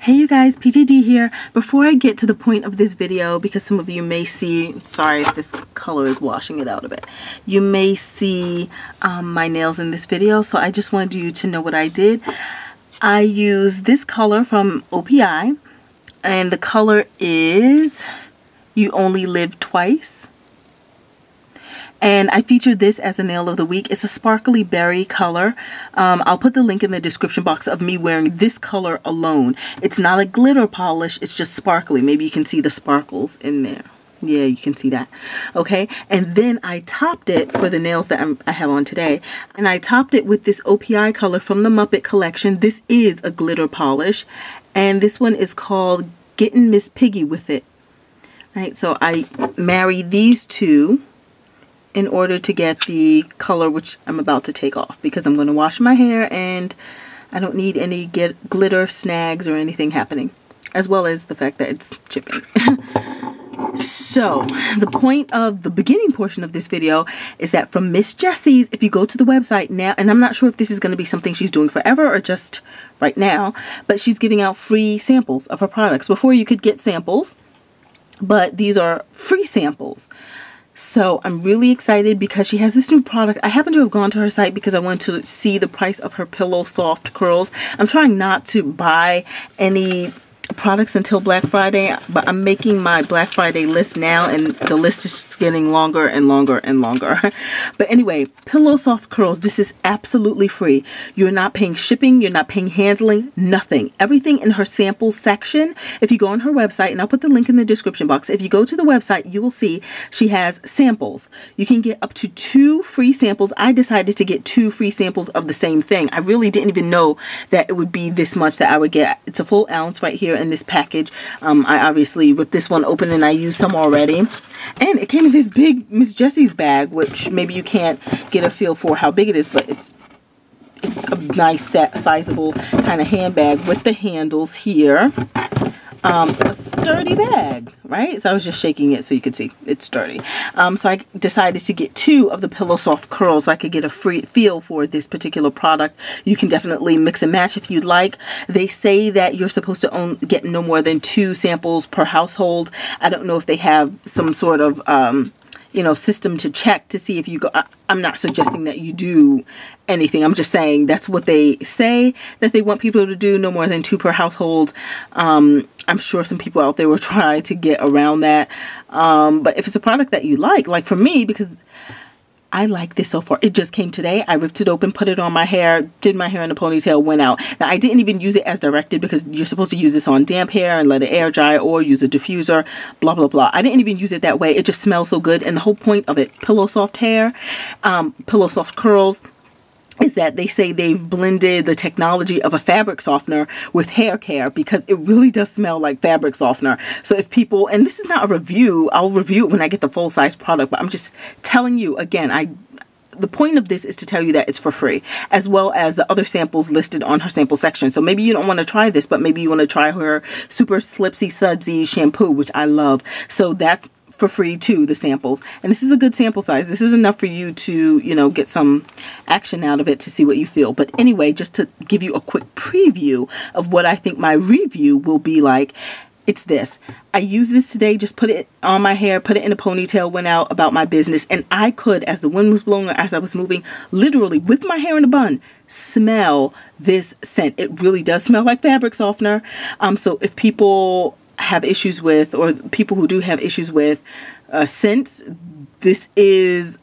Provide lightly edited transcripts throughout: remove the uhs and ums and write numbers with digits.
Hey you guys, PJD here. Before I get to the point of this video, because some of you may see, sorry if this color is washing it out a bit, you may see my nails in this video, so I just wanted you to know what I did. I used this color from OPI, and the color is You Only Live Twice. And I featured this as a nail of the week. It's a sparkly berry color. I'll put the link in the description box of me wearing this color alone. It's not a glitter polish, it's just sparkly. Maybe you can see the sparkles in there. Yeah, you can see that. Okay, and then I topped it for the nails that I have on today. And I topped it with this OPI color from the Muppet collection. This is a glitter polish. And this one is called Getting Miss Piggy with It. Right, so I marry these two in order to get the color which I'm about to take off, because I'm going to wash my hair and I don't need any glitter snags or anything happening, as well as the fact that it's chipping. So the point of the beginning portion of this video is that from Miss Jessies, if you go to the website now, and I'm not sure if this is going to be something she's doing forever or just right now, but she's giving out free samples of her products. Before you could get samples, but these are free samples. So I'm really excited because she has this new product. I happen to have gone to her site because I wanted to see the price of her Pillow Soft Curls. I'm trying not to buy any products until Black Friday, but I'm making my Black Friday list now, and the list is just getting longer and longer and longer. But anyway, Pillow Soft Curls, this is absolutely free. You're not paying shipping, you're not paying handling, nothing. Everything in her samples section, if you go on her website, and I'll put the link in the description box, if you go to the website, you will see she has samples. You can get up to 2 free samples. I decided to get 2 free samples of the same thing. I really didn't even know that it would be this much that I would get. It's a full ounce right here in this package. I obviously ripped this one open and I used some already. And it came in this big Miss Jessies bag, which maybe you can't get a feel for how big it is, but it's a nice sizable kind of handbag with the handles here. A sturdy bag, right? So I was just shaking it so you could see it's sturdy. So I decided to get 2 of the Pillow Soft Curls so I could get a free feel for this particular product. You can definitely mix and match if you'd like. They say that you're supposed to get no more than 2 samples per household. I don't know if they have some sort of you know, system to check to see if you go. I'm not suggesting that you do anything. I'm just saying that's what they say that they want people to do, no more than 2 per household. I'm sure some people out there will try to get around that. But if it's a product that you like for me, because I like this so far. It just came today. I ripped it open, put it on my hair, did my hair in a ponytail, went out. Now, I didn't even use it as directed because you're supposed to use this on damp hair and let it air dry, or use a diffuser, blah, blah, blah. I didn't even use it that way. It just smells so good. And the whole point of it, Pillow Soft Hair, Pillow Soft Curls, is that they say they've blended the technology of a fabric softener with hair care, because it really does smell like fabric softener. So if people, and this is not a review, I'll review it when I get the full size product, but I'm just telling you again, the point of this is to tell you that it's for free, as well as the other samples listed on her sample section. So maybe you don't want to try this, but maybe you want to try her Super Slipsy Sudsy shampoo, which I love. So that's for free too, the samples. And this is a good sample size. This is enough for you to, you know, get some action out of it to see what you feel. But anyway, just to give you a quick preview of what I think my review will be like, it's this. I used this today, just put it on my hair, put it in a ponytail, went out about my business, and I could, as the wind was blowing or as I was moving, literally with my hair in a bun, smell this scent. It really does smell like fabric softener. So if people have issues with, or people who do have issues with scents, this is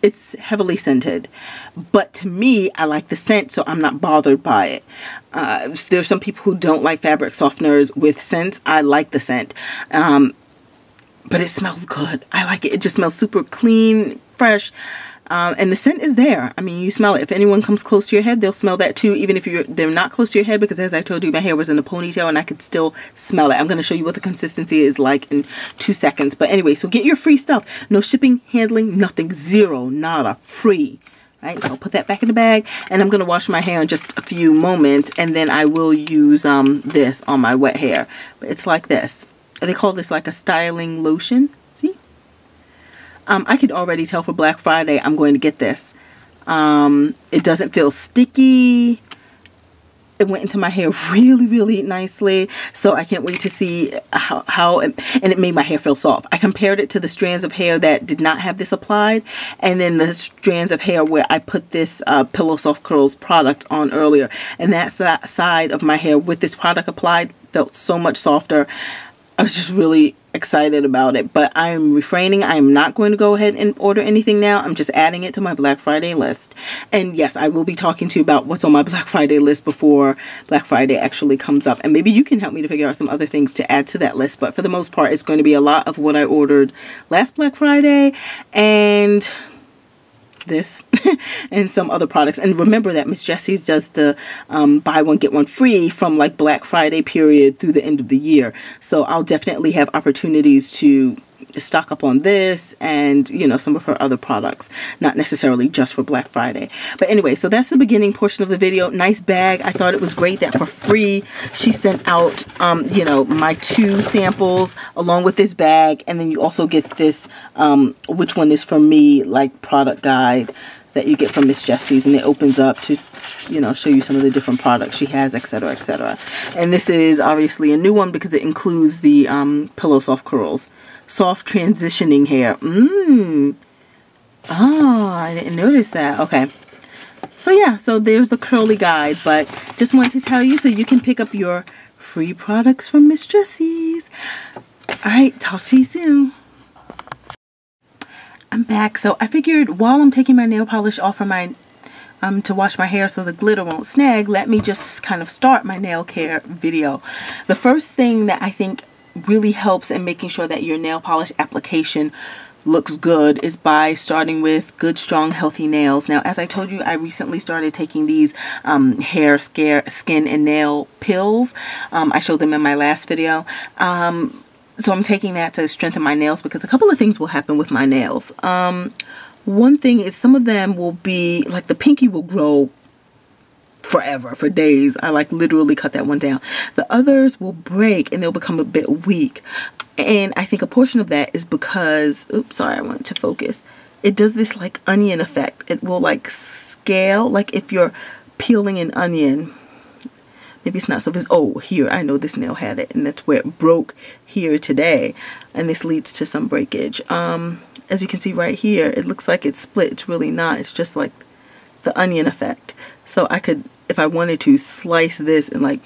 it's heavily scented, but to me, I like the scent, so I'm not bothered by it. There's some people who don't like fabric softeners with scents. I like the scent, but it smells good. I like it. It just smells super clean, fresh. And the scent is there. I mean, you smell it. If anyone comes close to your head, they'll smell that too, even if they're not close to your head, because as I told you, my hair was in a ponytail and I could still smell it. I'm going to show you what the consistency is like in 2 seconds. But anyway, so get your free stuff. No shipping, handling, nothing. Zero, nada, free. Right, so I'll put that back in the bag, and I'm going to wash my hair in just a few moments, and then I will use this on my wet hair. But it's like this. They call this like a styling lotion. See? I could already tell for Black Friday I'm going to get this. It doesn't feel sticky. It went into my hair really, really nicely. So I can't wait to see how and it made my hair feel soft. I compared it to the strands of hair that did not have this applied, and then the strands of hair where I put this Pillow Soft Curls product on earlier. And that side of my hair with this product applied felt so much softer. I was just really excited about it, but I'm refraining. I am not going to go ahead and order anything now. I'm just adding it to my Black Friday list. And yes, I will be talking to you about what's on my Black Friday list before Black Friday actually comes up. And maybe you can help me to figure out some other things to add to that list. But for the most part, it's going to be a lot of what I ordered last Black Friday and this and some other products. And remember that Miss Jessies does the buy one get one free from like Black Friday period through the end of the year. So I'll definitely have opportunities to stock up on this and, you know, some of her other products, not necessarily just for Black Friday. But anyway, so that's the beginning portion of the video. Nice bag. I thought it was great that for free she sent out you know, my 2 samples along with this bag, and then you also get this which one is for me, like, product guide that you get from Miss Jessies, and it opens up to, you know, show you some of the different products she has, etc., etc. And this is obviously a new one because it includes the Pillow Soft Curls. Soft transitioning hair. Oh, I didn't notice that. Okay. So yeah, so there's the curly guide, but just wanted to tell you so you can pick up your free products from Miss Jessies. Alright, talk to you soon. I'm back. So I figured while I'm taking my nail polish off for my to wash my hair so the glitter won't snag, let me just kind of start my nail care video. The first thing that I think really helps in making sure that your nail polish application looks good is by starting with good, strong, healthy nails. Now, as I told you, I recently started taking these hair, skin, and nail pills. I showed them in my last video. So I'm taking that to strengthen my nails because a couple of things will happen with my nails. One thing is some of them will be, like the pinky will grow forever, for days. I like literally cut that one down. The others will break and they'll become a bit weak. And I think a portion of that is because, oops, sorry, I wanted to focus. It does this like onion effect. It will like scale, like if you're peeling an onion. Maybe it's not so visible. Oh, here, I know this nail had it, and that's where it broke here today. And this leads to some breakage. As you can see right here, it looks like it's split. It's really not. It's just like the onion effect. So I could, if I wanted to, slice this and like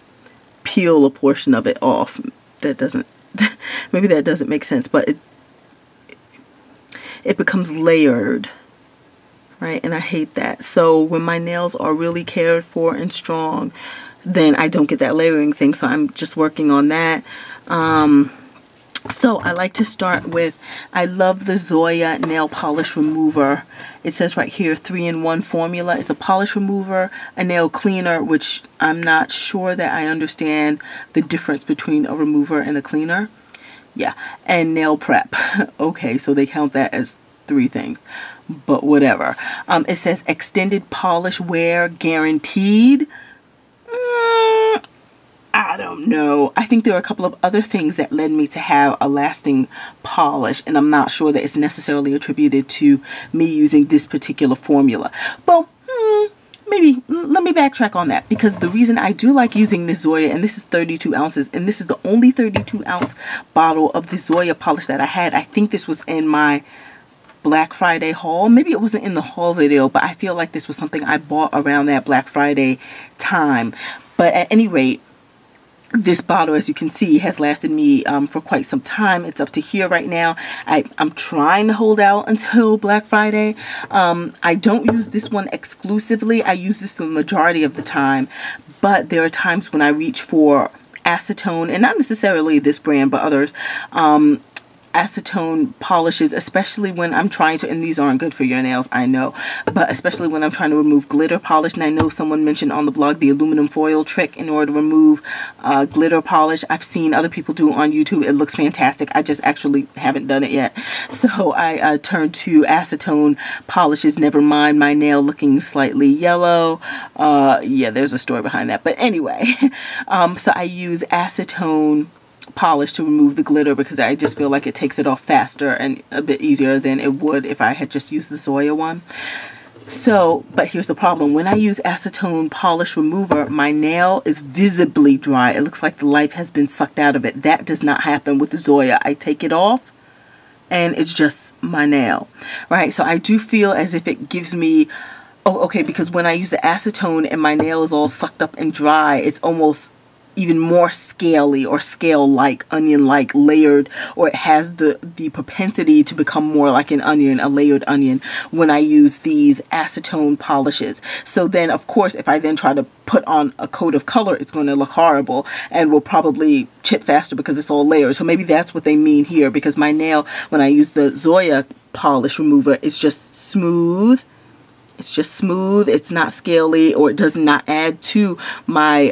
peel a portion of it off. That doesn't, maybe that doesn't make sense, but it becomes layered, right? And I hate that. So when my nails are really cared for and strong, then I don't get that layering thing. So I'm just working on that. So I like to start with, I love the Zoya nail polish remover. It says right here, 3-in-1 formula. It's a polish remover, a nail cleaner, which I'm not sure that I understand the difference between a remover and a cleaner. Yeah, and nail prep. Okay, so they count that as 3 things, but whatever. It says extended polish wear guaranteed. I don't know. I think there are a couple of other things that led me to have a lasting polish, and I'm not sure that it's necessarily attributed to me using this particular formula. Well, maybe let me backtrack on that, because the reason I do like using this Zoya, and this is 32 ounces, and this is the only 32 ounce bottle of the Zoya polish that I had. I think this was in my Black Friday haul. Maybe it wasn't in the haul video, but I feel like this was something I bought around that Black Friday time. But at any rate, this bottle, as you can see, has lasted me for quite some time. It's up to here right now. I'm trying to hold out until Black Friday. I don't use this one exclusively. I use this the majority of the time, but there are times when I reach for acetone, and not necessarily this brand, but others, acetone polishes, especially when I'm trying to, and these aren't good for your nails, I know, but especially when I'm trying to remove glitter polish. And I know someone mentioned on the blog the aluminum foil trick in order to remove glitter polish. I've seen other people do it on YouTube. It looks fantastic. I just actually haven't done it yet. So I turned to acetone polishes, never mind my nail looking slightly yellow. Yeah, there's a story behind that. But anyway, so I use acetone polish to remove the glitter because I just feel like it takes it off faster and a bit easier than it would if I had just used the Zoya one. So, but here's the problem. When I use acetone polish remover, my nail is visibly dry. It looks like the life has been sucked out of it. That does not happen with Zoya. I take it off and it's just my nail, right? So I do feel as if it gives me, oh, okay, because when I use the acetone and my nail is all sucked up and dry, it's almost even more scaly or scale-like, onion-like, layered, or it has the propensity to become more like an onion, a layered onion, when I use these acetone polishes. So then, of course, if I then try to put on a coat of color, it's going to look horrible and will probably chip faster because it's all layered. So maybe that's what they mean here, because my nail, when I use the Zoya polish remover, it's just smooth. It's just smooth. It's not scaly, or it does not add to my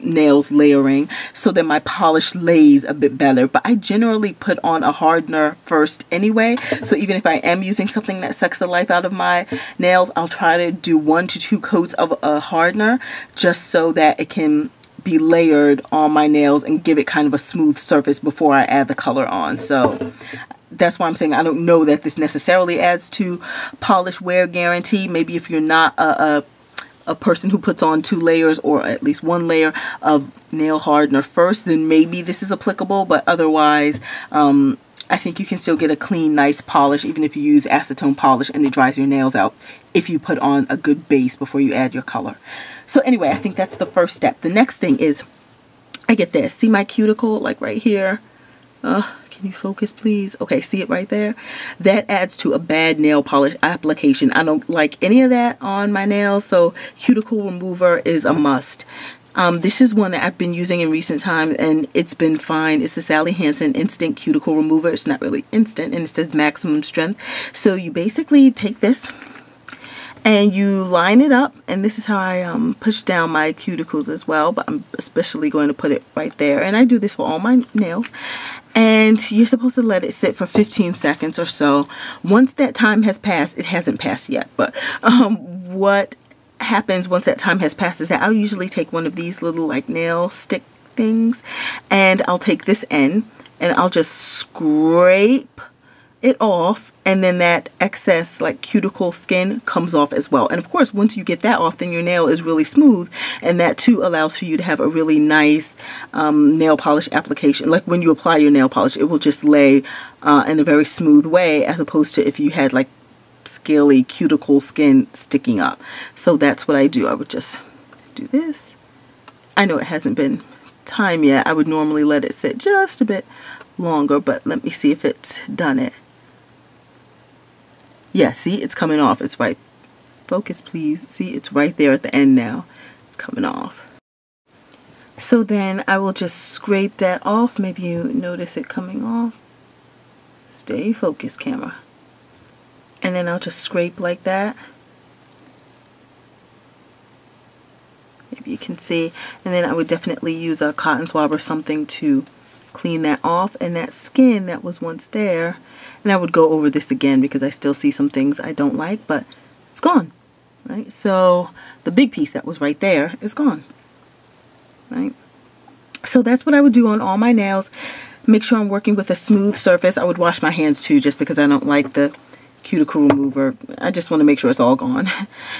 nails layering, so that my polish lays a bit better. But I generally put on a hardener first anyway, so even if I am using something that sucks the life out of my nails, I'll try to do 1 to 2 coats of a hardener just so that it can be layered on my nails and give it kind of a smooth surface before I add the color on. So that's why I'm saying I don't know that this necessarily adds to polish wear guarantee. Maybe if you're not a person who puts on 2 layers or at least 1 layer of nail hardener first, then maybe this is applicable. But otherwise, I think you can still get a clean, nice polish even if you use acetone polish and it dries your nails out if you put on a good base before you add your color. So anyway, I think that's the first step. The next thing is I get this. See my cuticle, like right here? Can you focus, please? Okay, see it right there? That adds to a bad nail polish application. I don't like any of that on my nails, so cuticle remover is a must. This is one that I've been using in recent times, and it's been fine. It's the Sally Hansen Instant Cuticle Remover. It's not really instant, and it says maximum strength. So you basically take this and you line it up, and this is how I push down my cuticles as well, but I'm especially going to put it right there. And I do this for all my nails. And you're supposed to let it sit for 15 seconds or so. Once that time has passed, it hasn't passed yet, but what happens once that time has passed is that I'll usually take one of these little like nail stick things, and I'll take this end and I'll just scrape it off, and then that excess like cuticle skin comes off as well. And of course, once you get that off, then your nail is really smooth, and that too allows for you to have a really nice nail polish application. Like when you apply your nail polish, it will just lay in a very smooth way, as opposed to if you had like scaly cuticle skin sticking up. So that's what I do. I would just do this. I know it hasn't been time yet. I would normally let it sit just a bit longer, but let me see if it's done it. Yeah, see, it's coming off. It's right. Focus, please. See, it's right there at the end now. It's coming off. So then I will just scrape that off. Maybe you notice it coming off. Stay focused, camera. And then I'll just scrape like that. Maybe you can see. And then I would definitely use a cotton swab or something to clean that off, and that skin that was once there, and I would go over this again because I still see some things I don't like, but it's gone, right? So the big piece that was right there is gone, right? So that's what I would do on all my nails. Make sure I'm working with a smooth surface. I would wash my hands too, just because I don't like the cuticle remover. I just want to make sure it's all gone.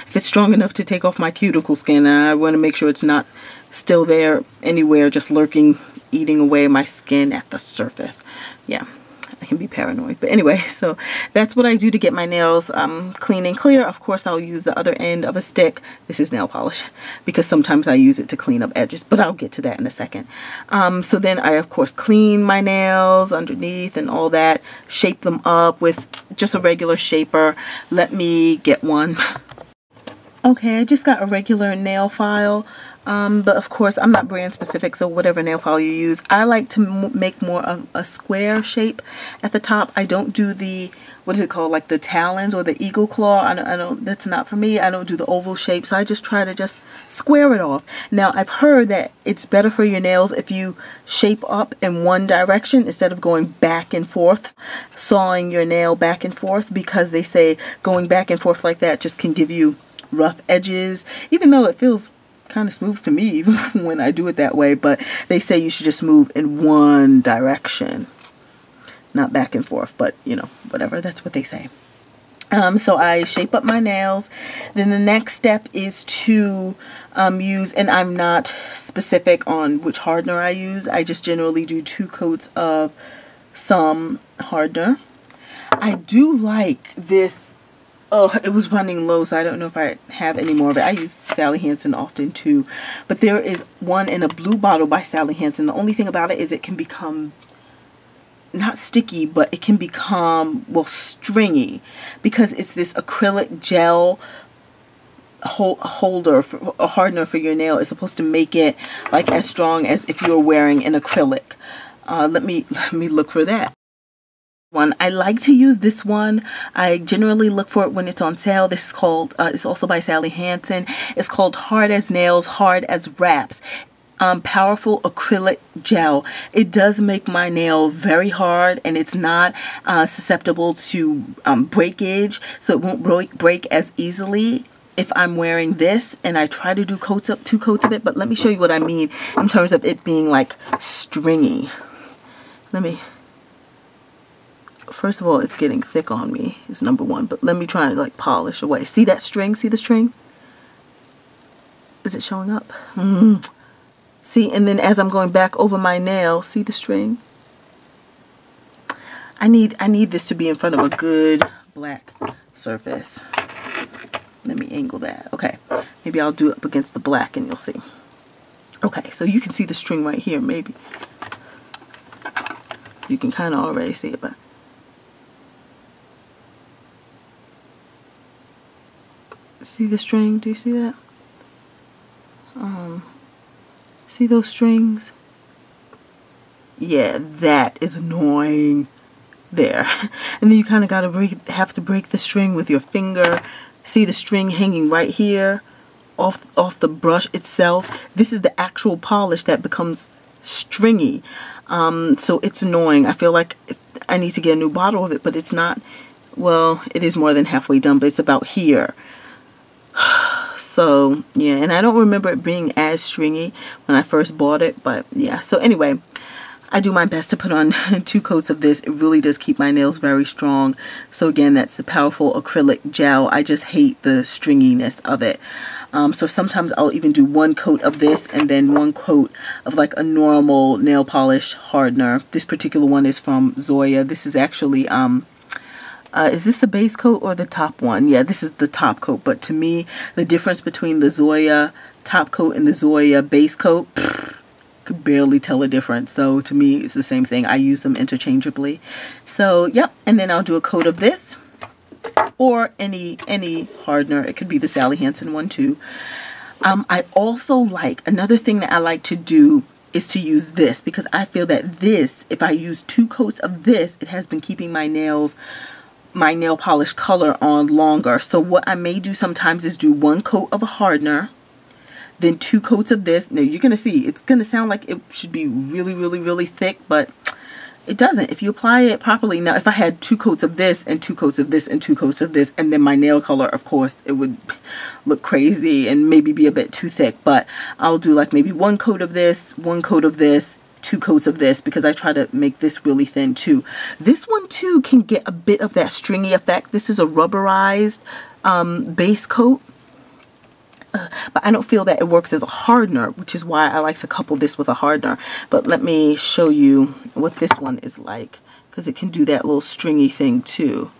If it's strong enough to take off my cuticle skin, I want to make sure it's not still there anywhere, just lurking, eating away my skin at the surface. Yeah, I can be paranoid. But anyway, so that's what I do to get my nails clean and clear. Of course, I'll use the other end of a stick. This is nail polish because sometimes I use it to clean up edges, but I'll get to that in a second. So then I, of course, clean my nails underneath and all that, shape them up with just a regular shaper. Let me get one. Okay, I just got a regular nail file. But of course, I'm not brand specific, so whatever nail file you use. I like to make more of a square shape at the top. I don't do the, what is it called, like the talons or the eagle claw. I don't, that's not for me. I don't do the oval shape, so I just try to just square it off. Now, I've heard that it's better for your nails if you shape up in one direction instead of going back and forth, sawing your nail back and forth, because they say going back and forth like that just can give you rough edges, even though it feels kind of smooth to me when I do it that way. But they say you should just move in one direction, not back and forth, but you know, whatever, that's what they say. So I shape up my nails. Then the next step is to use, and I'm not specific on which hardener I use. I just generally do 2 coats of some hardener. I do like this. Oh, it was running low, so I don't know if I have any more of it. I use Sally Hansen often too. But there is one in a blue bottle by Sally Hansen. The only thing about it is it can become not sticky, but it can become, well, stringy, because it's this acrylic gel holder, for a hardener for your nail. It's supposed to make it like as strong as if you're wearing an acrylic. Let me look for that one. I like to use this one. I generally look for it when it's on sale. This is called, it's also by Sally Hansen. It's called Hard as Nails, Hard as Wraps. Powerful acrylic gel. It does make my nail very hard, and it's not susceptible to breakage, so it won't break as easily if I'm wearing this. And I try to do 2 coats of it, but let me show you what I mean in terms of it being like stringy. First of all, it's getting thick on me, is number one, but let me try to like polish away. See that string? See the string? Is it showing up? See, and then as I'm going back over my nail, see the string? I need this to be in front of a good black surface. Let me angle that. Okay, maybe I'll do it up against the black and you'll see. Okay, so you can see the string right here, maybe. You can kind of already see it, but see the string? Do you see that? See those strings? Yeah, that is annoying. There. And then you kind of got to have to break the string with your finger. See the string hanging right here off the brush itself. This is the actual polish that becomes stringy. So it's annoying. I feel like I need to get a new bottle of it, but it's not, well, it is more than halfway done, but it's about here. So yeah, and I don't remember it being as stringy when I first bought it, but yeah. So anyway, I do my best to put on 2 coats of this. It really does keep my nails very strong. So again, that's the powerful acrylic gel. I just hate the stringiness of it. So sometimes I'll even do 1 coat of this and then 1 coat of like a normal nail polish hardener. This particular one is from Zoya. This is actually is this the base coat or the top one? Yeah, this is the top coat. But to me, the difference between the Zoya top coat and the Zoya base coat, could barely tell a difference. So to me, it's the same thing. I use them interchangeably. So yep, and then I'll do a coat of this or any hardener. It could be the Sally Hansen one too. I also like, another thing that I like to do is to use this, because I feel that this, if I use 2 coats of this, it has been keeping my nails, my nail polish color on longer. So what I may do sometimes is do 1 coat of a hardener, then 2 coats of this. Now you're going to see, it's going to sound like it should be really thick, but it doesn't if you apply it properly. Now if I had 2 coats of this and 2 coats of this and 2 coats of this, and then my nail color, of course, it would look crazy and maybe be a bit too thick. But I'll do like maybe 1 coat of this, 1 coat of this, 2 coats of this, because I try to make this really thin too. This one too can get a bit of that stringy effect. This is a rubberized base coat. But I don't feel that it works as a hardener, which is why I like to couple this with a hardener. But let me show you what this one is like, because it can do that little stringy thing too.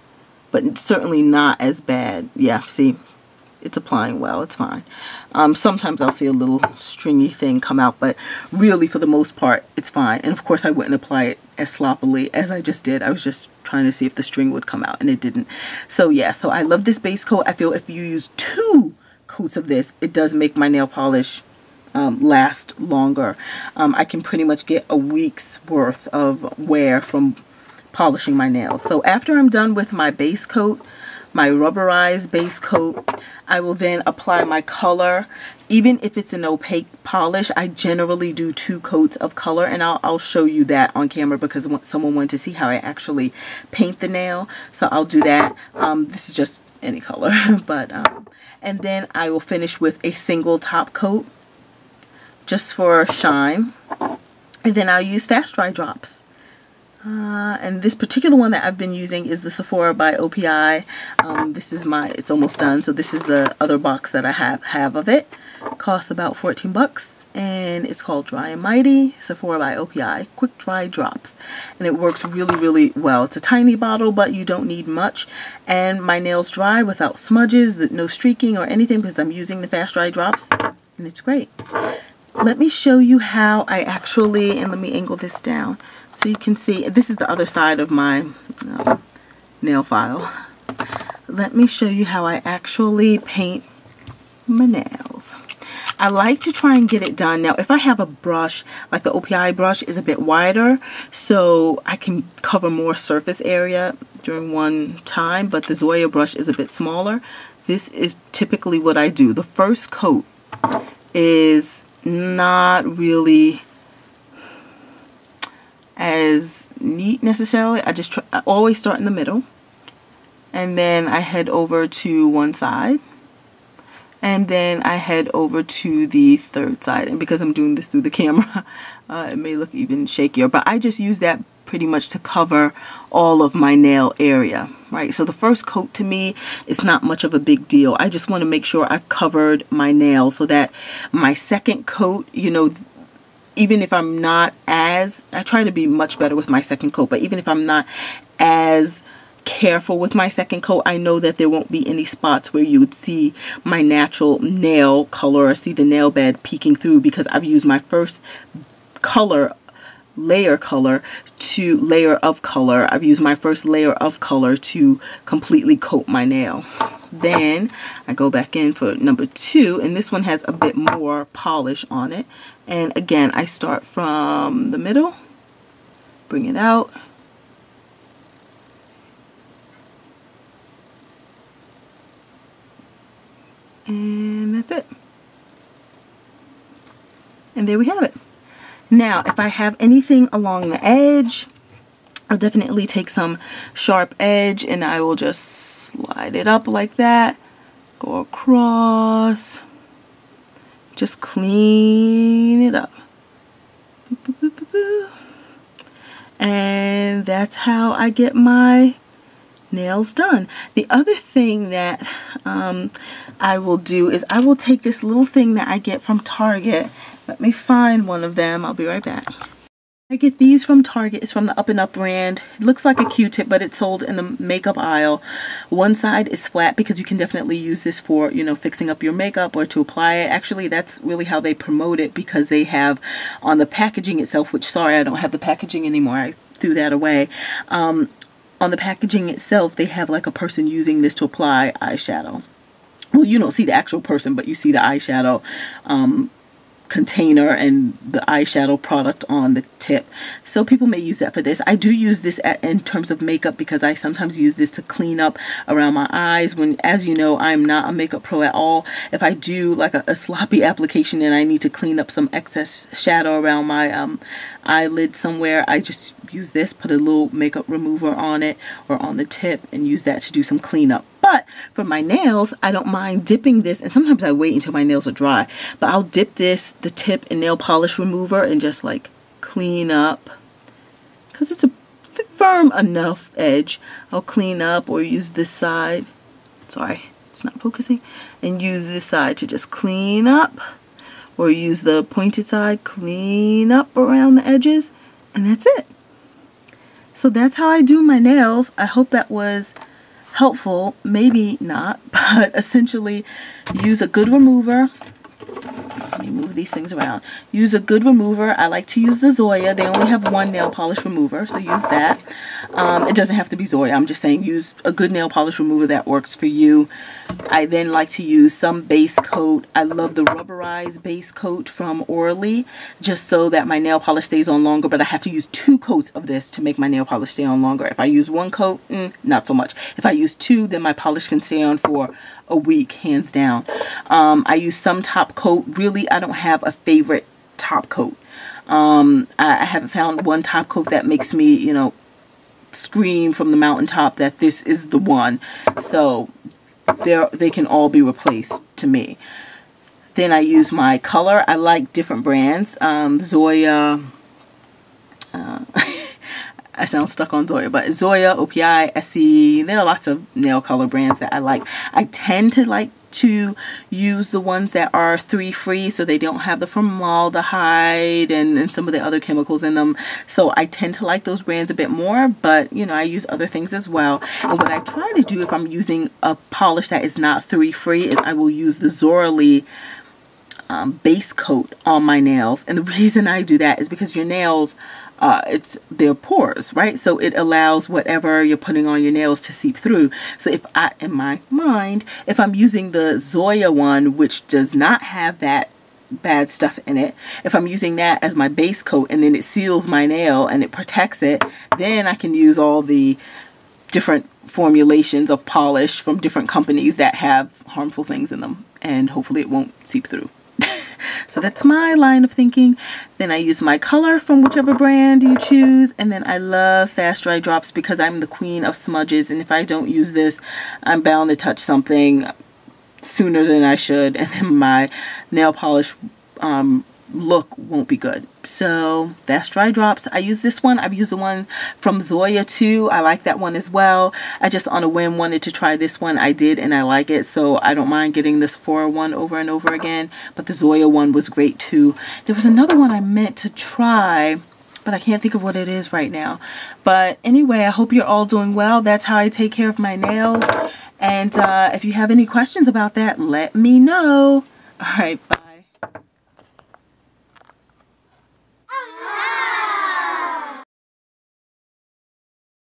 But it's certainly not as bad. Yeah, see, it's applying well. It's fine. Sometimes I'll see a little stringy thing come out, but really for the most part, it's fine. And of course, I wouldn't apply it as sloppily as I just did. I was just trying to see if the string would come out, and it didn't. So yeah, so I love this base coat. I feel if you use 2 coats of this, it does make my nail polish last longer. I can pretty much get a week's worth of wear from polishing my nails. So after I'm done with my base coat, my rubberized base coat, I will then apply my color. Even if it's an opaque polish, I generally do 2 coats of color, and I'll show you that on camera because someone wanted to see how I actually paint the nail. So I'll do that. This is just any color, but and then I will finish with a single top coat just for shine, and then I'll use fast dry drops. And this particular one that I've been using is the Sephora by OPI. This is it's almost done. So this is the other box that I have of it. Costs about 14 bucks. And it's called Dry and Mighty, Sephora by OPI, Quick Dry Drops. And it works really, really well. It's a tiny bottle, but you don't need much. And my nails dry without smudges, no streaking or anything because I'm using the Fast Dry Drops. And it's great. Let me show you how I actually, and let me angle this down so you can see. This is the other side of my nail file. Let me show you how I actually paint my nails. I like to try and get it done. Now, if I have a brush, like the OPI brush is a bit wider, so I can cover more surface area during one time, but the Zoya brush is a bit smaller. This is typically what I do. The first coat is not really as neat necessarily. I always start in the middle, and then I head over to one side, and then I head over to the third side. And because I'm doing this through the camera, it may look even shakier, but I just use that pretty much to cover all of my nail area, right? So the first coat to me is not much of a big deal. I just want to make sure I've covered my nails so that my second coat, you know, even if I'm not as, I try to be much better with my second coat, but even if I'm not as careful with my second coat, I know that there won't be any spots where you would see my natural nail color or see the nail bed peeking through, because I've used my first layer of color. I've used my first layer of color to completely coat my nail. Then I go back in for number 2, and this one has a bit more polish on it. And again, I start from the middle, bring it out, and that's it. And there we have it. Now, if I have anything along the edge, I'll definitely take some sharp edge and I will just slide it up like that, go across, just clean it up. And that's how I get my nails done. The other thing that I will do is I will take this little thing that I get from Target. Let me find one of them. I'll be right back. I get these from Target. It's from the Up and Up brand. It looks like a Q-tip, but it's sold in the makeup aisle. One side is flat because you can definitely use this for, you know, fixing up your makeup or to apply it. Actually, that's really how they promote it, because they have on the packaging itself, which, sorry, I don't have the packaging anymore. I threw that away. On the packaging itself, they have like a person using this to apply eyeshadow. Well, you don't see the actual person, but you see the eyeshadow container and the eyeshadow product on the tip. So people may use that for this. I do use this in terms of makeup because I sometimes use this to clean up around my eyes when, as you know, I'm not a makeup pro at all. If I do like a sloppy application and I need to clean up some excess shadow around my eyelid somewhere, I just use this, put a little makeup remover on it or on the tip, and use that to do some cleanup. But for my nails, I don't mind dipping this, and sometimes I wait until my nails are dry, but I'll dip this, the tip, in nail polish remover and just like clean up, because it's a firm enough edge. I'll clean up or use this side, sorry, it's not focusing, and use this side to just clean up, or use the pointed side, clean up around the edges, and that's it. So that's how I do my nails. I hope that was helpful. Maybe not, but essentially use a good remover. Let me move these things around. Use a good remover. I like to use the Zoya. They only have one nail polish remover, so use that. It doesn't have to be Zoya. I'm just saying use a good nail polish remover that works for you. I then like to use some base coat. I love the rubberized base coat from Orly, just so that my nail polish stays on longer, but I have to use 2 coats of this to make my nail polish stay on longer. If I use 1 coat, not so much. If I use 2, then my polish can stay on for a week, hands down. I use some top coat. Really, I don't have a favorite top coat. I haven't found one top coat that makes me, you know, scream from the mountaintop that this is the one. So they can all be replaced to me. Then I use my color. I like different brands. Zoya. I sound stuck on Zoya, but Zoya, OPI, Essie, there are lots of nail color brands that I like. I tend to like to use the ones that are 3 free, so they don't have the formaldehyde and some of the other chemicals in them. So I tend to like those brands a bit more, but you know, I use other things as well. And what I try to do if I'm using a polish that is not 3 free is I will use the Zorley base coat on my nails. And the reason I do that is because your nails, they're porous, right? So it allows whatever you're putting on your nails to seep through. So if in my mind, if I'm using the Zoya one, which does not have that bad stuff in it, if I'm using that as my base coat and then it seals my nail and it protects it, then I can use all the different formulations of polish from different companies that have harmful things in them, and hopefully it won't seep through. So that's my line of thinking. Then I use my color from whichever brand you choose. And then I love Fast Dry Drops because I'm the queen of smudges. And if I don't use this, I'm bound to touch something sooner than I should. And then my nail polish look won't be good. So Fast Dry Drops, I use this one. I've used the one from Zoya too. I like that one as well. I just on a whim wanted to try this one. I did, and I like it, so I don't mind getting this Sephora one over and over again. But the Zoya one was great too. There was another one I meant to try, but I can't think of what it is right now. But anyway, I hope you're all doing well. That's how I take care of my nails. And if you have any questions about that, let me know. All right, bye.